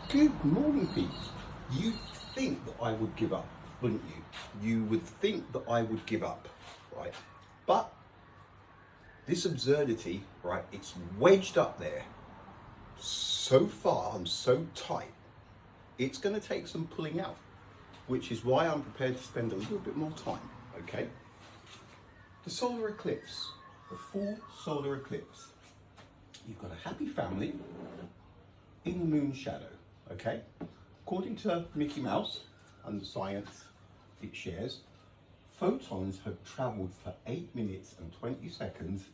Good morning, peeps. You'd think that I would give up, wouldn't you? You would think that I would give up, right? But this absurdity, right, it's wedged up there so far and so tight, it's going to take some pulling out, which is why I'm prepared to spend a little bit more time, okay? The solar eclipse, the full solar eclipse. You've got a happy family in the moon shadow, okay? According to Mickey Mouse and the science it shares, photons have travelled for 8 minutes and 20 seconds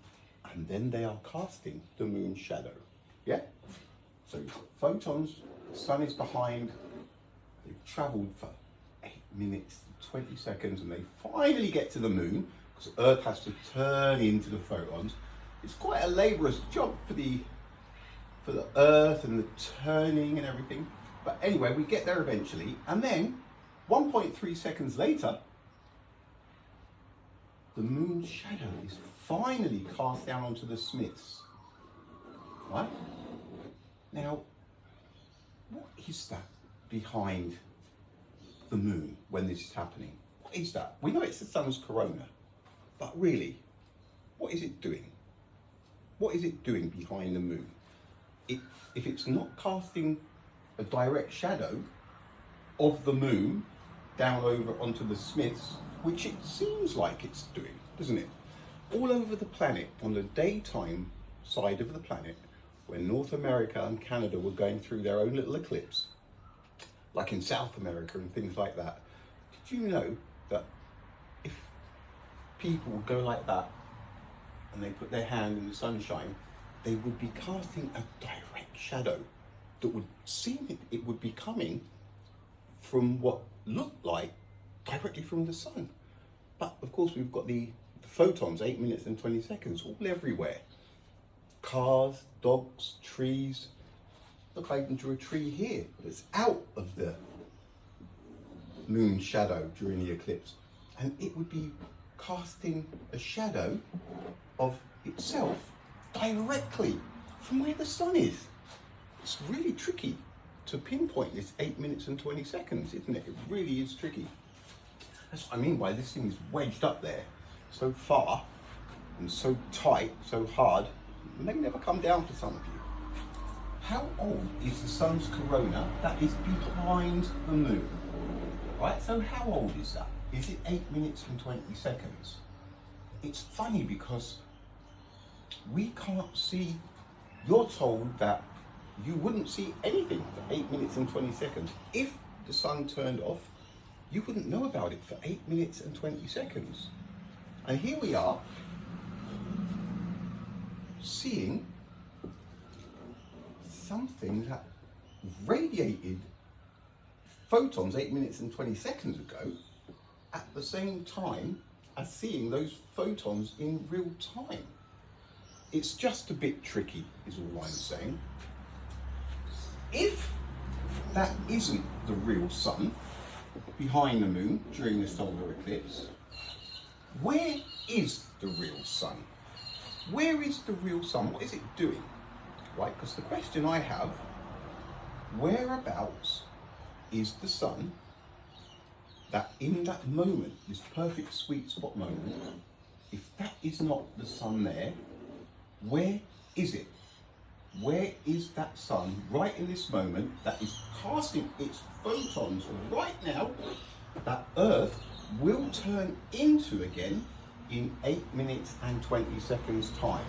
and then they are casting the moon shadow, yeah? So photons, the sun is behind, they've travelled for 8 minutes and 20 seconds and they finally get to the moon because Earth has to turn into the photons. It's quite a laborious job for the Earth and the turning and everything. But anyway, we get there eventually. And then 1.3 seconds later, the moon's shadow is finally cast down onto the Smiths. Right? Now, what is that behind the moon when this is happening? What is that? We know it's the sun's corona, but really, what is it doing? What is it doing behind the moon? If it's not casting a direct shadow of the moon down over onto the Smiths, which it seems like it's doing, doesn't it? All over the planet, on the daytime side of the planet, when North America and Canada were going through their own little eclipse, like in South America and things like that, did you know that if people would go like that and they put their hand in the sunshine, they would be casting a direct shadow that would seem it would be coming from what looked like directly from the sun. But of course we've got the photons, 8 minutes and 20 seconds, all everywhere. Cars, dogs, trees. Look, I even drew a tree here that's out of the moon shadow during the eclipse. And it would be casting a shadow of itself directly from where the sun is. It's really tricky to pinpoint this 8 minutes and 20 seconds, isn't it? It really is tricky. That's what I mean by this thing is wedged up there so far and so tight, so hard, it may never come down for some of you. How old is the sun's corona that is behind the moon? Right, so how old is that? Is it 8 minutes and 20 seconds? It's funny because we can't see, you're told that you wouldn't see anything for 8 minutes and 20 seconds. If the sun turned off, you wouldn't know about it for 8 minutes and 20 seconds. And here we are, seeing something that radiated photons 8 minutes and 20 seconds ago at the same time as seeing those photons in real time. It's just a bit tricky, is all I'm saying. If that isn't the real sun behind the moon during the solar eclipse, where is the real sun? Where is the real sun? What is it doing? Right, because the question I have, whereabouts is the sun that in that moment, this perfect sweet spot moment, if that is not the sun there, where is it? Where is that sun right in this moment that is casting its photons right now that Earth will turn into again in 8 minutes and 20 seconds time?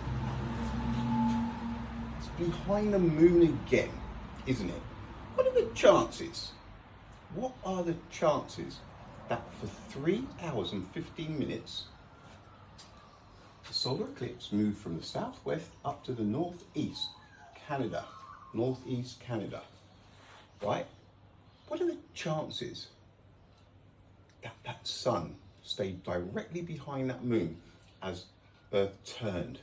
It's behind the moon again, isn't it? What are the chances? What are the chances that for 3 hours and 15 minutes the solar eclipse moved from the southwest up to the northeast, Canada, northeast Canada, right? What are the chances that that sun stayed directly behind that moon as Earth turned?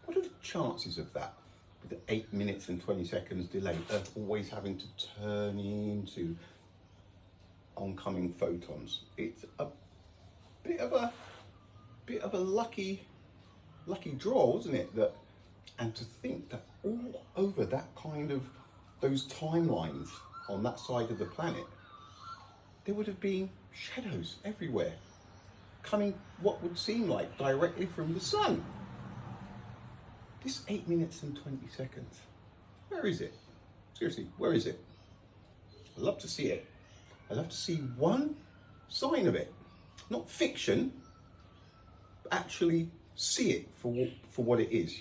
What are the chances of that? With the 8 minutes and 20 seconds delay, Earth always having to turn into oncoming photons. It's a bit of a lucky draw, wasn't it? And to think that all over that kind of those timelines on that side of the planet, there would have been shadows everywhere, coming what would seem like directly from the sun. This 8 minutes and 20 seconds, where is it? Seriously, where is it? I'd love to see it. I'd love to see one sign of it. Not fiction, but actually see it for what it is.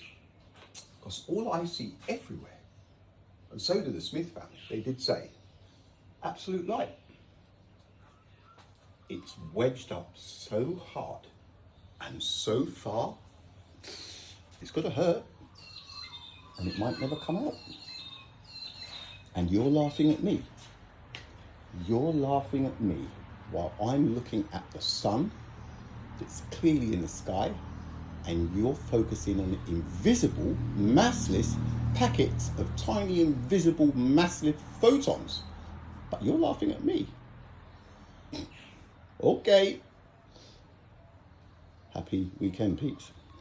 Because all I see everywhere, and so do the Smith family, they did say, absolute light. It's wedged up so hard and so far, it's going to hurt, and it might never come out. And you're laughing at me. You're laughing at me while I'm looking at the sun that's clearly in the sky, and you're focusing on invisible, massless packets of tiny, invisible, massless photons. But you're laughing at me. Okay. Happy weekend, peeps.